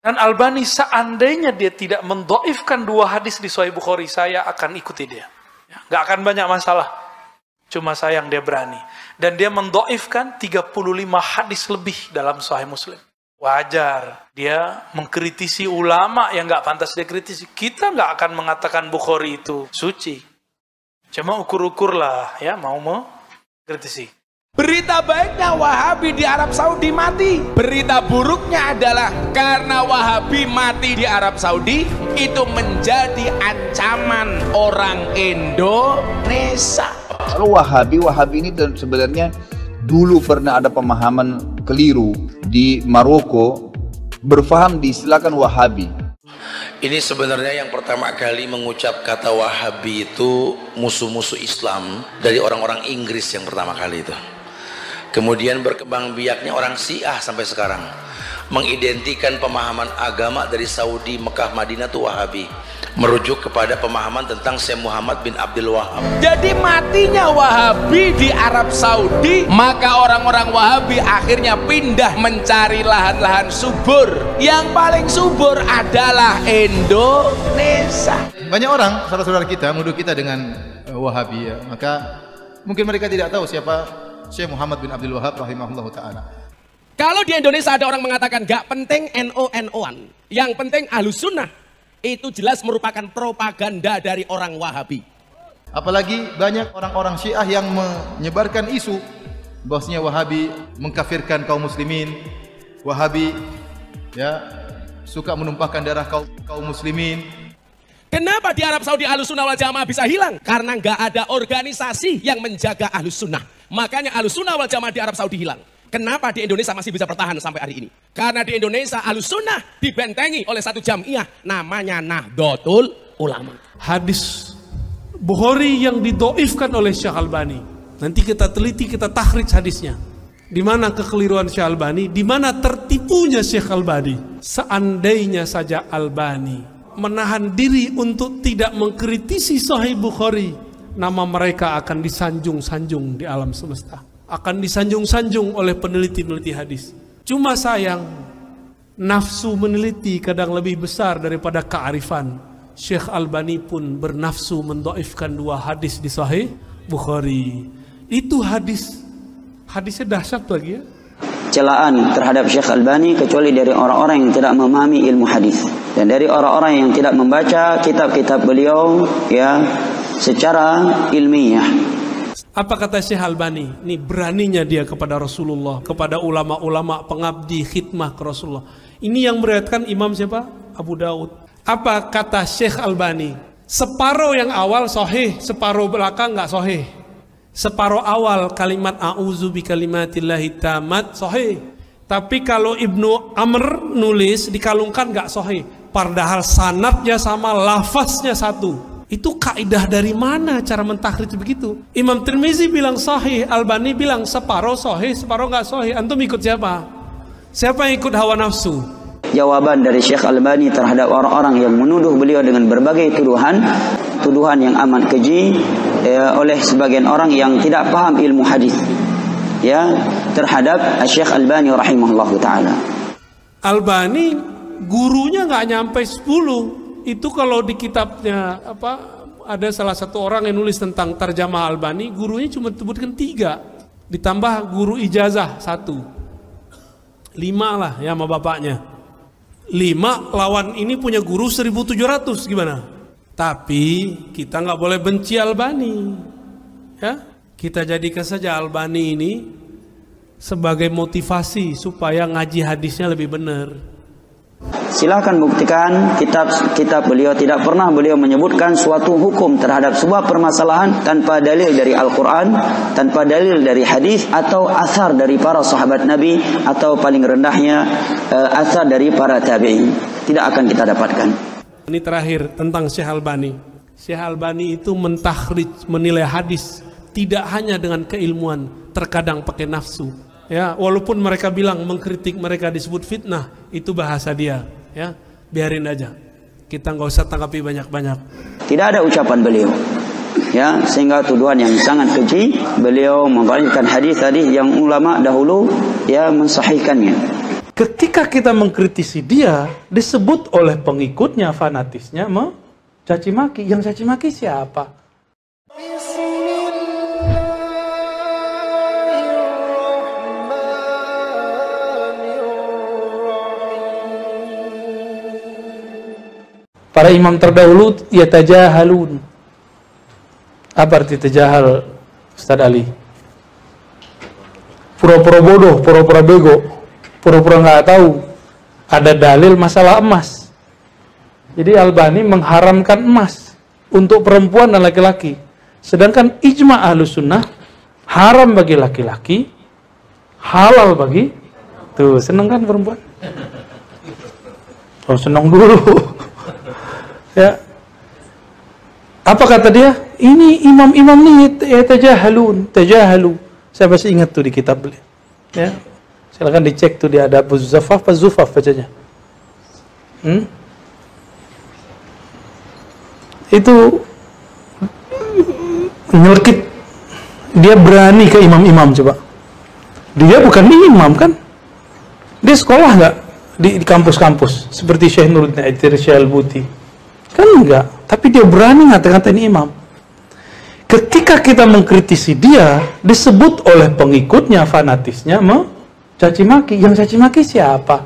Dan Albani seandainya dia tidak mendhaifkan 2 hadis di Sahih Bukhari, saya akan ikuti dia. Nggak akan banyak masalah. Cuma sayang dia berani. Dan dia mendhaifkan 35 hadis lebih dalam Sahih Muslim. Wajar dia mengkritisi ulama yang nggak pantas dia kritisi. Kita nggak akan mengatakan Bukhari itu suci. Cuma ukur-ukurlah ya mau kritisi. Berita baiknya Wahabi di Arab Saudi mati. Berita buruknya adalah karena Wahabi mati di Arab Saudi, itu menjadi ancaman orang Indonesia. Kalau Wahabi ini sebenarnya dulu pernah ada pemahaman keliru di Maroko, berfaham diistilahkan Wahabi. Ini sebenarnya yang pertama kali mengucap kata Wahabi itu musuh-musuh Islam dari orang-orang Inggris yang pertama kali itu. Kemudian berkembang biaknya orang Syiah sampai sekarang mengidentikan pemahaman agama dari Saudi, Mekah, Madinah itu Wahabi, merujuk kepada pemahaman tentang Syekh Muhammad bin Abdul Wahab. Jadi matinya Wahabi di Arab Saudi, maka orang-orang Wahabi akhirnya pindah mencari lahan-lahan subur. Yang paling subur adalah Indonesia. Banyak orang, saudara-saudara kita, menuduh kita dengan Wahabi ya. Maka mungkin mereka tidak tahu siapa Syekh Muhammad bin Abdul Wahab rahimahullah ta'ala. Kalau di Indonesia ada orang mengatakan gak penting NO-NO-an, yang penting Ahlus Sunnah, itu jelas merupakan propaganda dari orang Wahabi. Apalagi banyak orang-orang Syiah yang menyebarkan isu bahwasanya Wahabi mengkafirkan kaum muslimin, Wahabi ya suka menumpahkan darah kaum muslimin. Kenapa di Arab Saudi Ahlus Sunnah wal Jamaah bisa hilang? Karena nggak ada organisasi yang menjaga Ahlus Sunnah. Makanya Ahlus Sunnah wal Jamaah di Arab Saudi hilang. Kenapa di Indonesia masih bisa bertahan sampai hari ini? Karena di Indonesia Ahlus Sunnah dibentengi oleh satu jamiah namanya Nahdlatul Ulama. Hadis Bukhari yang didhaifkan oleh Syekh Albani. Nanti kita teliti, kita takhrij hadisnya. Di mana kekeliruan Syekh Albani, di mana tertipunya Syekh Albani. Seandainya saja Albani menahan diri untuk tidak mengkritisi Sahih Bukhari, nama mereka akan disanjung-sanjung di alam semesta, akan disanjung-sanjung oleh peneliti-peneliti hadis. Cuma sayang, nafsu meneliti kadang lebih besar daripada kearifan. Syekh Albani pun bernafsu mendhaifkan 2 hadis di Sahih Bukhari. Itu hadisnya dahsyat lagi ya. Celaan terhadap Syekh Albani kecuali dari orang-orang yang tidak memahami ilmu hadis dan dari orang-orang yang tidak membaca kitab-kitab beliau ya secara ilmiah. Apa kata Syekh Albani? Ini beraninya dia kepada Rasulullah, kepada ulama-ulama pengabdi khidmah ke Rasulullah. Ini yang meriwayatkan Imam siapa? Abu Daud. Apa kata Syekh Albani? Separuh yang awal sahih, separuh belakang nggak sahih. Separuh awal kalimat a'udzu bikalimatillahi tamat sahih. Tapi kalau Ibnu Amr nulis dikalungkan nggak sahih. Padahal sanadnya sama, lafaznya satu. Itu kaidah dari mana cara mentakhrij begitu? Imam Tirmizi bilang sahih, Albani bilang separuh sahih, separuh nggak sahih. Antum ikut siapa? Siapa yang ikut hawa nafsu? Jawaban dari Syekh Albani terhadap orang-orang yang menuduh beliau dengan berbagai tuduhan yang amat keji oleh sebagian orang yang tidak paham ilmu hadis ya terhadap Syekh Albani rahimahullahu taala. Albani gurunya nggak nyampe 10. Itu kalau di kitabnya ada salah satu orang yang nulis tentang tarjamah Albani, gurunya cuma sebutkan 3, ditambah guru ijazah 1, 5 lah ya sama bapaknya. 5 lawan ini punya guru 1.700 gimana? Tapi kita nggak boleh benci Albani ya. Kita jadikan saja Albani ini sebagai motivasi supaya ngaji hadisnya lebih benar. Silahkan buktikan kitab beliau, tidak pernah beliau menyebutkan suatu hukum terhadap sebuah permasalahan tanpa dalil dari Al-Quran, tanpa dalil dari hadis atau asar dari para sahabat Nabi, atau paling rendahnya asar dari para tabi'in. Tidak akan kita dapatkan. Ini terakhir tentang Syekh Albani. Syekh Albani itu mentakhrij, menilai hadis tidak hanya dengan keilmuan, terkadang pakai nafsu. Ya, walaupun mereka bilang mengkritik mereka disebut fitnah, itu bahasa dia. Ya, biarin aja. Kita nggak usah tanggapi banyak-banyak. Tidak ada ucapan beliau. Ya, sehingga tuduhan yang sangat keji. Beliau membawakan hadis-hadis yang ulama dahulu ya mensahihkannya. Ketika kita mengkritisi dia, disebut oleh pengikutnya, fanatisnya, mencaci maki. Yang caci maki siapa? Para imam terdahulu yatajahalun. Apa arti tajahal, Ustaz Ali? Pura-pura bodoh, pura-pura bego, pura-pura nggak tahu. Ada dalil masalah emas. Jadi Albani mengharamkan emas untuk perempuan dan laki-laki. Sedangkan ijma Ahlus Sunnah haram bagi laki-laki, halal bagi. Tuh, seneng kan perempuan? Oh, seneng dulu. Ya. Apa kata dia? Ini imam-imam nih tajahalun, tajahalu. Saya masih ingat tuh di kitab beliau. Ya. Silakan dicek tuh, dia ada Abu Zufaf, Pak Zufaf bacanya. Itu nyelkit. Dia berani ke imam-imam coba. Dia bukan imam kan? Dia sekolah nggak di kampus-kampus seperti Syekh Nuruddin Aitir, Syekh Al-Buti? Kan enggak, tapi dia berani ngata-ngatain imam. Ketika kita mengkritisi dia, disebut oleh pengikutnya, fanatisnya, mencaci maki. Yang caci maki siapa?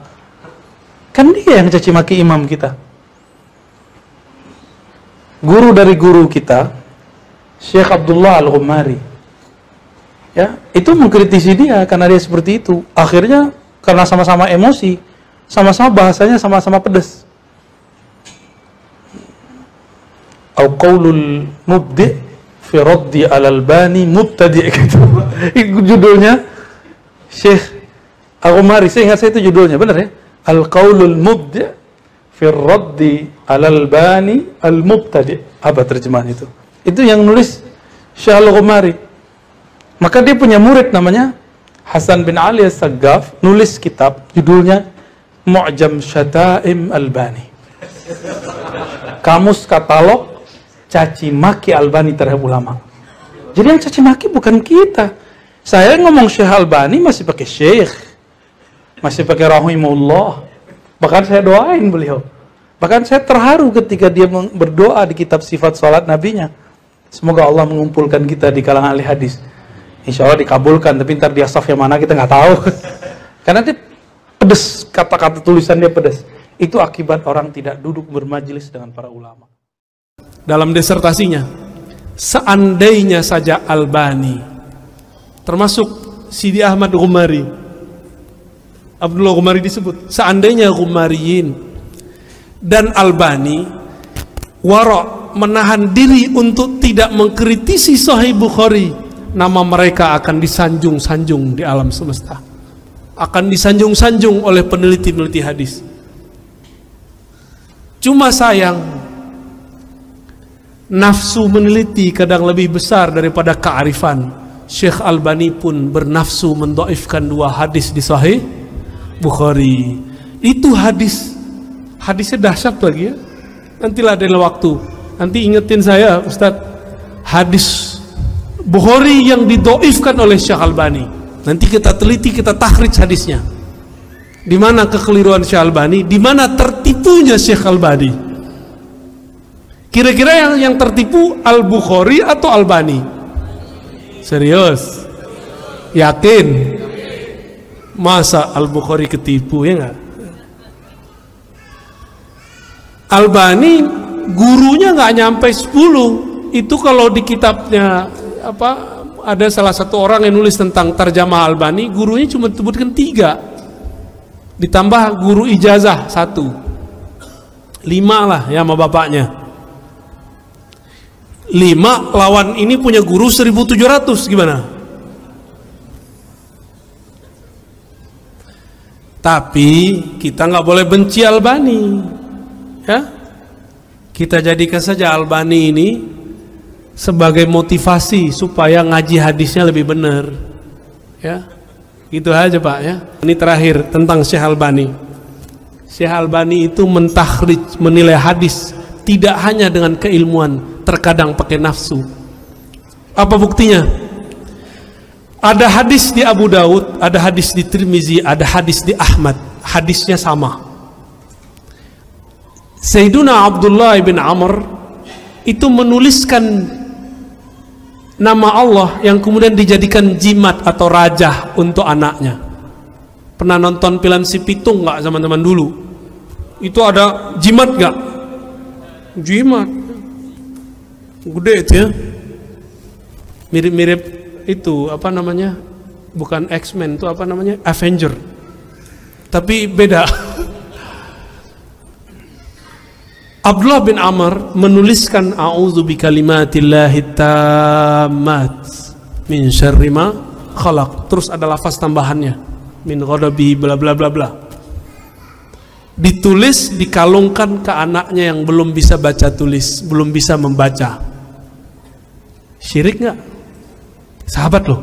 Kan dia yang caci maki imam kita. Guru dari guru kita, Syekh Abdullah Al-Ghumari, ya, itu mengkritisi dia karena dia seperti itu. Akhirnya karena sama-sama emosi, sama-sama bahasanya sama-sama pedas. Au qaulul mubdi' fi raddi al-Albani mubtadi' gitu. Itu judulnya Syekh Al-Ghumari. Saya ingat itu judulnya, benar ya? Al-qaulul mubdi' fi raddi al-Albani al-mubtadi'. Apa terjemahan itu? Itu yang nulis Syekh Al-Ghumari. Maka dia punya murid namanya Hasan bin Ali As-Saggaf, nulis kitab judulnya Mu'jam Syata'im Albani. Kamus katalog caci maki Albani terhadap ulama. Jadi yang caci maki bukan kita. Saya ngomong Syekh Albani masih pakai Syekh, masih pakai rahimahullah. Bahkan saya doain beliau. Bahkan saya terharu ketika dia berdoa di kitab sifat salat nabinya. Semoga Allah mengumpulkan kita di kalangan ahli hadis. Insya Allah dikabulkan, tapi ntar dia saf yang mana kita nggak tahu. Karena dia pedes, kata-kata tulisan dia pedes. Itu akibat orang tidak duduk bermajelis dengan para ulama. Dalam disertasinya, seandainya saja Albani, termasuk Sidi Ahmad Ghumari, Abdullah Ghumari disebut, seandainya Ghumariyin dan Albani wara' menahan diri untuk tidak mengkritisi Sahih Bukhari, nama mereka akan disanjung-sanjung di alam semesta, akan disanjung-sanjung oleh peneliti-peneliti hadis. Cuma sayang, nafsu meneliti kadang lebih besar daripada kearifan. Syekh Albani pun bernafsu mendoifkan 2 hadis di Sahih Bukhari. Itu hadisnya dahsyat lagi ya. Nantilah ada waktu, nanti ingetin saya Ustadz, hadis Bukhari yang didoifkan oleh Syekh Albani. Nanti kita teliti, kita takhrij hadisnya. Di mana kekeliruan Syekh Albani, di mana tertipunya Syekh Albani. Kira-kira yang tertipu Al-Bukhari atau Albani? Serius? Yakin? Masa Al-Bukhari ketipu, ya enggak? Albani gurunya nggak nyampe 10. Itu kalau di kitabnya apa, ada salah satu orang yang nulis tentang tarjamah Albani, gurunya cuma sebutkan 3. Ditambah guru ijazah 1. 5 lah ya sama bapaknya. 5 lawan ini punya guru 1700, gimana? Tapi kita nggak boleh benci Albani, ya. Kita jadikan saja Albani ini sebagai motivasi supaya ngaji hadisnya lebih benar, ya. Gitu aja Pak ya. Ini terakhir tentang Syekh Albani. Syekh Albani itu mentakhrij, menilai hadis tidak hanya dengan keilmuan, terkadang pakai nafsu. Apa buktinya? Ada hadis di Abu Daud, ada hadis di Tirmizi, ada hadis di Ahmad. hadisnya sama. Sayyiduna Abdullah bin Amr itu menuliskan nama Allah yang kemudian dijadikan jimat atau rajah untuk anaknya. Pernah nonton film Si Pitung nggak teman-teman dulu? Itu ada jimat nggak? Jimat gede itu ya, mirip-mirip itu apa namanya, bukan X-Men, itu apa namanya, Avenger, tapi beda. Abdullah bin Amr menuliskan a'udzu bikalimatillahi tammat min syarri ma khalaq, terus ada lafaz tambahannya min ghadabi bla bla bla bla, ditulis dikalungkan ke anaknya yang belum bisa baca tulis, belum bisa membaca. Syirik nggak? Sahabat loh.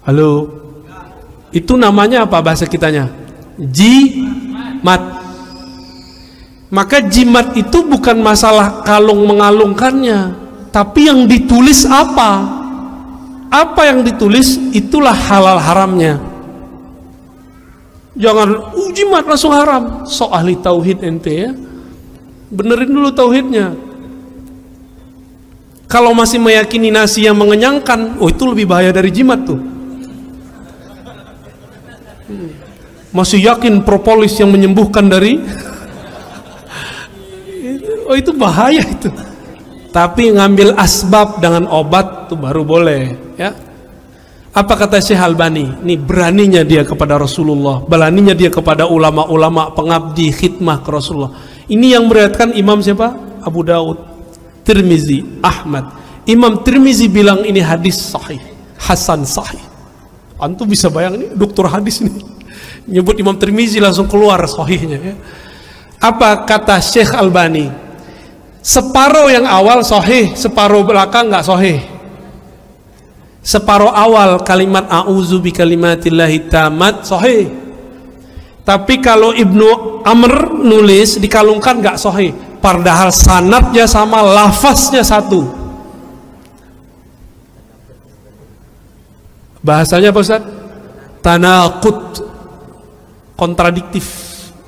Halo, itu namanya apa bahasa kitanya? Jimat. Maka jimat itu bukan masalah kalung mengalungkannya, tapi yang ditulis apa? Apa yang ditulis itulah halal haramnya. Jangan jimat langsung haram. So ahli tauhid ente ya, benerin dulu tauhidnya. Kalau masih meyakini nasi yang mengenyangkan, oh itu lebih bahaya dari jimat tuh. Masih yakin propolis yang menyembuhkan dari oh itu bahaya itu. Tapi ngambil asbab dengan obat tuh baru boleh ya. Apa kata Syekh Albani? Ini beraninya dia kepada Rasulullah, beraninya dia kepada ulama-ulama pengabdi khidmah ke Rasulullah. Ini yang meriwayatkan Imam siapa? Abu Daud, Tirmizi, Ahmad. Imam Tirmizi bilang ini hadis sahih, hasan sahih. Antum bisa bayang ini dokter hadis ini nyebut Imam Tirmizi langsung keluar sahihnya ya. Apa kata Syekh Albani? Separuh yang awal sahih, separuh belakang nggak sahih. Separuh awal kalimat a'udzu bikalimatillahi tammat sahih. Tapi kalau Ibnu Amr nulis dikalungkan nggak sahih. Padahal sanadnya sama, lafaznya satu. Bahasanya apa Ustaz? Tanaqud, kontradiktif.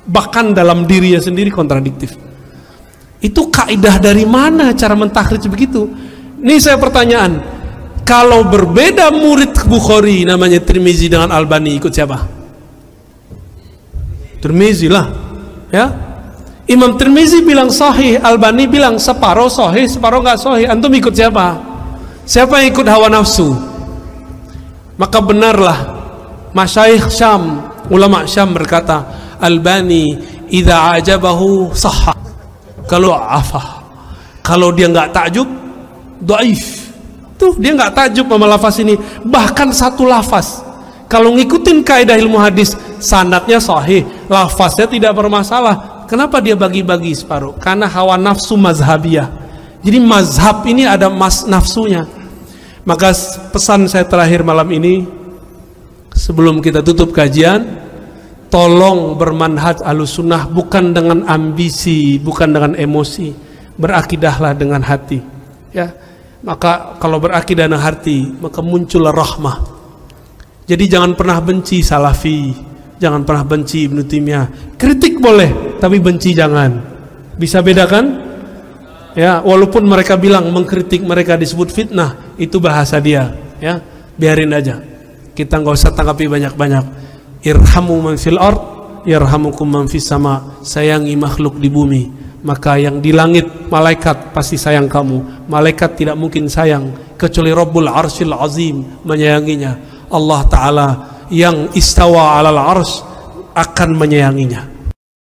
Bahkan dalam dirinya sendiri kontradiktif. Itu kaidah dari mana cara mentakhrij begitu? Ini saya pertanyaan, kalau berbeda murid Bukhari namanya Tirmizi dengan Albani, ikut siapa? Tirmizi lah ya. Imam Tirmizi bilang sahih, Albani bilang separuh sahih, separuh nggak sahih. Antum ikut siapa? Siapa yang ikut hawa nafsu? Maka benarlah masyayikh Syam, ulama Syam berkata, Albani idza ajabahu sahha, kalau afah, kalau dia nggak takjub dhaif. Tuh dia nggak takjub sama lafaz ini, bahkan satu lafaz. Kalau ngikutin kaidah ilmu hadis, sanadnya sahih, lafaznya tidak bermasalah. Kenapa dia bagi-bagi separuh? Karena hawa nafsu mazhabiyah. Jadi mazhab ini ada nafsunya. Maka pesan saya terakhir malam ini, sebelum kita tutup kajian, tolong bermanhaj Ahlussunnah bukan dengan ambisi, bukan dengan emosi. Berakidahlah dengan hati. Ya, maka kalau berakidah dengan hati, maka muncul rahmah. Jadi jangan pernah benci Salafi, jangan pernah benci Ibnu Taimiyah. Kritik boleh, tapi benci jangan. Bisa bedakan? Ya, walaupun mereka bilang mengkritik mereka disebut fitnah, itu bahasa dia. Ya, biarin aja. Kita nggak usah tanggapi banyak-banyak. Irhamu man fil ard, yarhamukum man fis sama. Sayangi makhluk di bumi, maka yang di langit malaikat pasti sayang kamu. Malaikat tidak mungkin sayang kecuali Rabbul Arsyil Azim menyayanginya. Allah Ta'ala yang istawa alal ars akan menyayanginya.